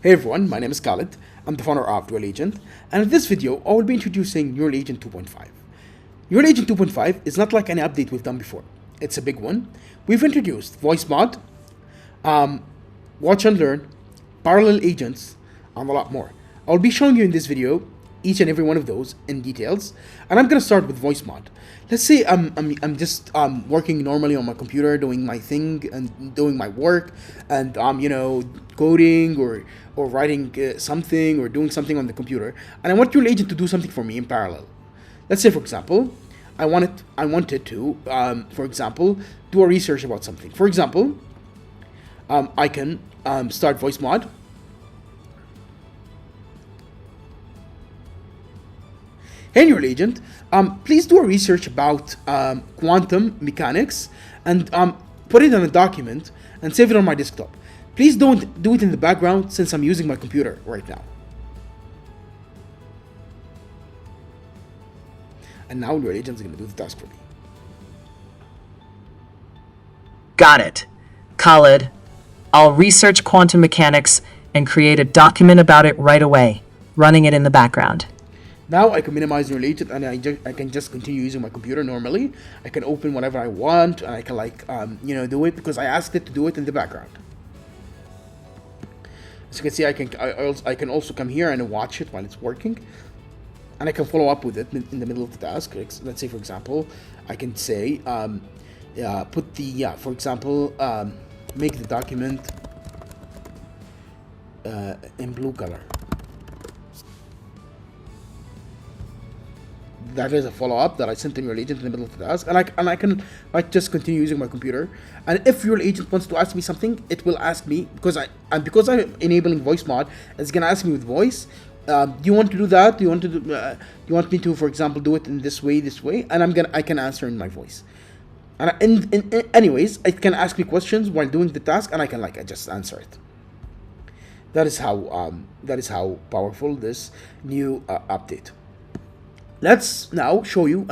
Hey everyone, my name is Khalid. I'm the founder of NeuralAgent, and in this video, I will be introducing NeuralAgent 2.5. NeuralAgent 2.5 is not like any update we've done before. It's a big one. We've introduced voice mod, watch and learn, parallel agents, and a lot more. I'll be showing you in this video each and every one of those in details, and I'm gonna start with voice mod. Let's say I'm just working normally on my computer, doing my thing and doing my work, and coding or writing something or doing something on the computer, and I want NeuralAgent to do something for me in parallel. Let's say, for example, I wanted to, for example, do a research about something. For example, I can start voice mod. Hey NeuralAgent, please do a research about quantum mechanics and put it in a document and save it on my desktop. Please don't do it in the background since I'm using my computer right now. And now NeuralAgent is going to do the task for me. Got it. Khalid, I'll research quantum mechanics and create a document about it right away, running it in the background. Now I can minimize NeuralAgent and I can just continue using my computer normally. I can open whatever I want and I can do it because I asked it to do it in the background. As you can see, I can also come here and watch it while it's working, and I can follow up with it in the middle of the task. Let's say, for example, I can say for example, make the document in blue color. That is a follow-up that I sent to NeuralAgent in the middle of the task, and I can just continue using my computer. And if NeuralAgent wants to ask me something, it will ask me because I'm enabling voice mod. It's gonna ask me with voice. Do you want to do that? Do you want me to, for example, do it in this way? And I can answer in my voice. And anyways, it can ask me questions while doing the task, and I can I just answer it. That is how powerful this new update. Let's now show you,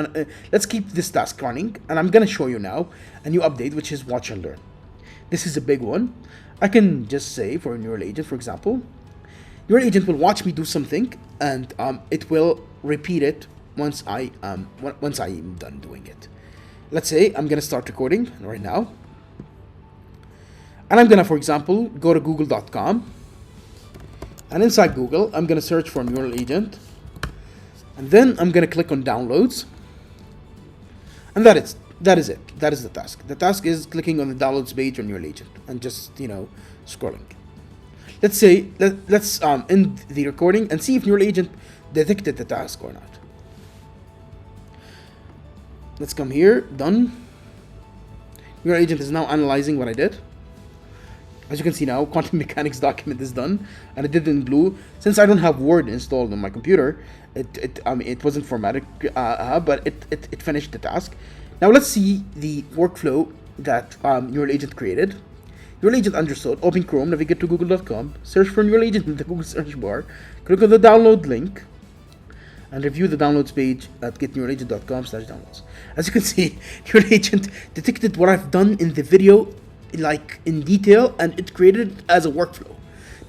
let's keep this task running, and I'm gonna show you now a new update, which is watch and learn. This is a big one. I can just say for NeuralAgent, for example, NeuralAgent will watch me do something, and it will repeat it once I'm done doing it. Let's say I'm gonna start recording right now, and I'm gonna, for example, go to google.com, and inside Google, I'm gonna search for NeuralAgent. And then I'm gonna click on downloads, and that is it. That is the task. The task is clicking on the downloads page on NeuralAgent and just scrolling. Let's say let's end the recording and see if NeuralAgent detected the task or not. Let's come here. Done. NeuralAgent is now analyzing what I did. As you can see now, quantum mechanics document is done, and it did in blue. Since I don't have Word installed on my computer, it wasn't formatted, but it finished the task. Now let's see the workflow that NeuralAgent created. NeuralAgent understood. Open Chrome, navigate to google.com, search for NeuralAgent in the Google search bar, click on the download link, and review the downloads page at getneuralagent.com/downloads. As you can see, NeuralAgent detected what I've done in the video in detail, and it created it as a workflow.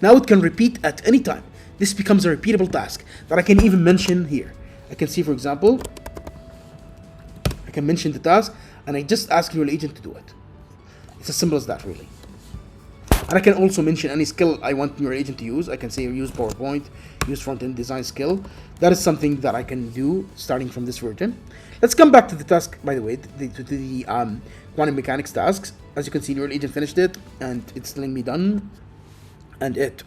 Now it can repeat at any time. This becomes a repeatable task that I can even mention here. I can see, for example, I can mention the task and I just ask NeuralAgent to do it. It's as simple as that, really. And I can also mention any skill I want NeuralAgent to use. I can say use PowerPoint, use front-end design skill. That is something that I can do starting from this version. Let's come back to the task, by the way, to the quantum mechanics tasks. As you can see, NeuralAgent finished it, and it's telling me done, and it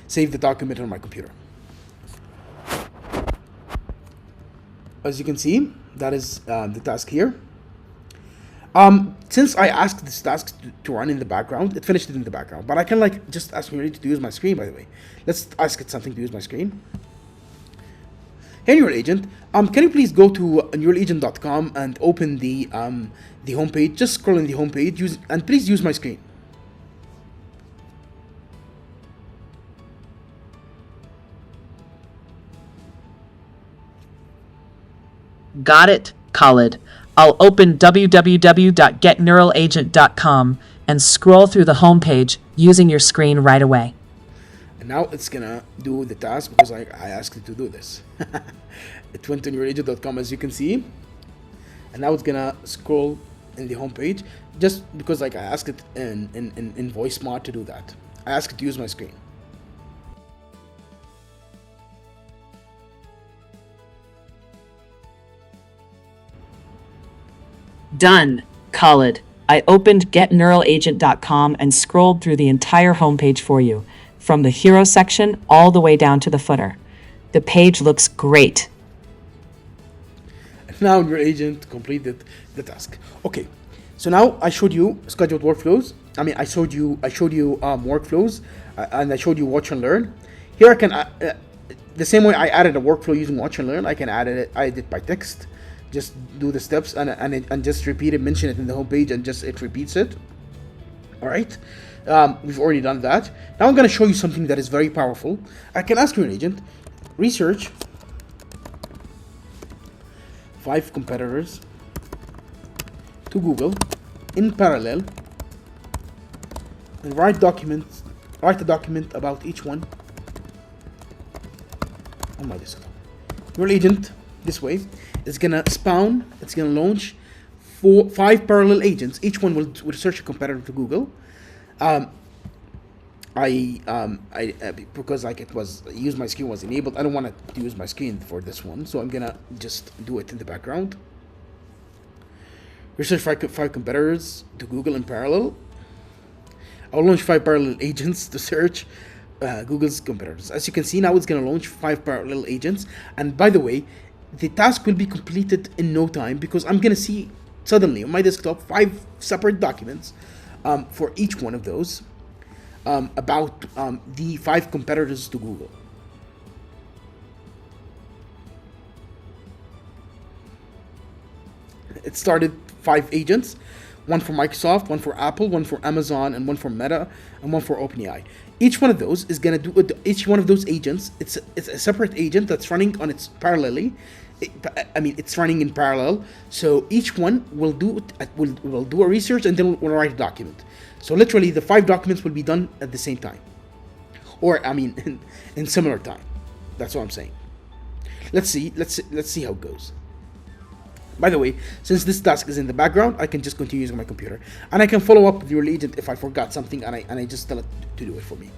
saved the document on my computer. As you can see, that is the task here. Since I asked this task to run in the background, it finished it in the background. But I can just ask NeuralAgent to use my screen, by the way. Let's ask it something to use my screen. Hey NeuralAgent, can you please go to neuralagent.com and open the homepage? Just scroll in the homepage, and please use my screen. Got it, Khalid. I'll open www.getneuralagent.com and scroll through the homepage using your screen right away. And now it's gonna do the task because I asked it to do this. It went to NeuralAgent.com, as you can see, and now it's gonna scroll in the home page just because I asked it in voice mod to do that. I asked it to use my screen. Done, Khalid. I opened getneuralagent.com and scrolled through the entire homepage for you, from the hero section all the way down to the footer. The page looks great. Now your agent completed the task. Okay, so now I showed you scheduled workflows. I showed you workflows, and I showed you watch and learn. Here I can the same way I added a workflow using watch and learn. I can add it by text. Just do the steps and just repeat it, mention it in the home page, and just it repeats it. All right, we've already done that. Now I'm going to show you something that is very powerful. I can ask your agent, research 5 competitors to Google in parallel, and write a document about each one on my desktop. NeuralAgent, this way, it's gonna launch 5 parallel agents. Each one will search a competitor to Google. Because use my screen was enabled, I don't want to use my screen for this one, so I'm gonna just do it in the background. Research 5 competitors to Google in parallel. I'll launch 5 parallel agents to search Google's competitors. As you can see, now it's gonna launch 5 parallel agents. And by the way, the task will be completed in no time because I'm gonna see suddenly on my desktop 5 separate documents for each one of those about the 5 competitors to Google. It started 5 agents, one for Microsoft, one for Apple, one for Amazon, and one for Meta, and one for OpenAI. Each one of those is gonna do each one of those agents. It's a separate agent that's running on its parallelly. It's running in parallel. So each one will do a research and then will write a document. So literally, the 5 documents will be done at the same time, or in similar time. That's what I'm saying. Let's see how it goes. By the way, since this task is in the background, I can just continue using my computer, and I can follow up with your agent if I forgot something, and I just tell it to do it for me.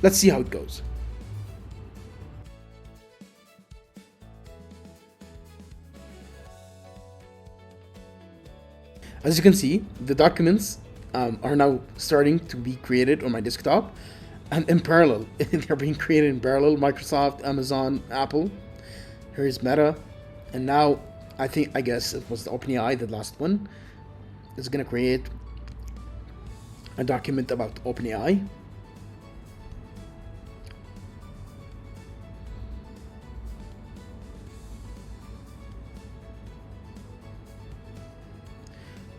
Let's see how it goes. As you can see, the documents are now starting to be created on my desktop, and in parallel. They're being created in parallel. Microsoft, Amazon, Apple. Here's Meta. And now, I guess it was the OpenAI, the last one, is going to create a document about OpenAI.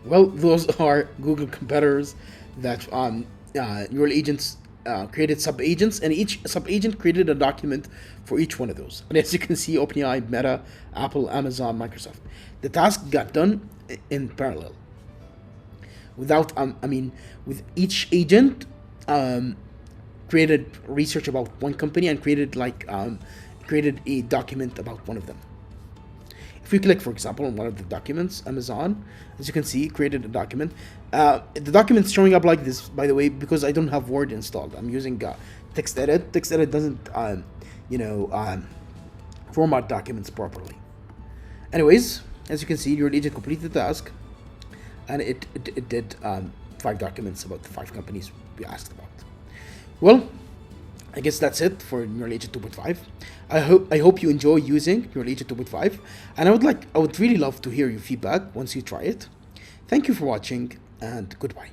Well, those are Google competitors that NeuralAgents created sub-agents, and each sub-agent created a document for each one of those. And as you can see, OpenAI, Meta, Apple, Amazon, Microsoft. The task got done in parallel. Without, with each agent created research about one company and created a document about one of them. If we click, for example, on one of the documents, Amazon, as you can see, created a document. The document's showing up like this, by the way, because I don't have Word installed. I'm using text edit. Text edit doesn't, format documents properly. Anyways, as you can see, your agent completed the task, and it did 5 documents about the 5 companies we asked about. Well, I guess that's it for NeuralAgent 2.5. I hope you enjoy using NeuralAgent 2.5, and I would really love to hear your feedback once you try it. Thank you for watching, and goodbye.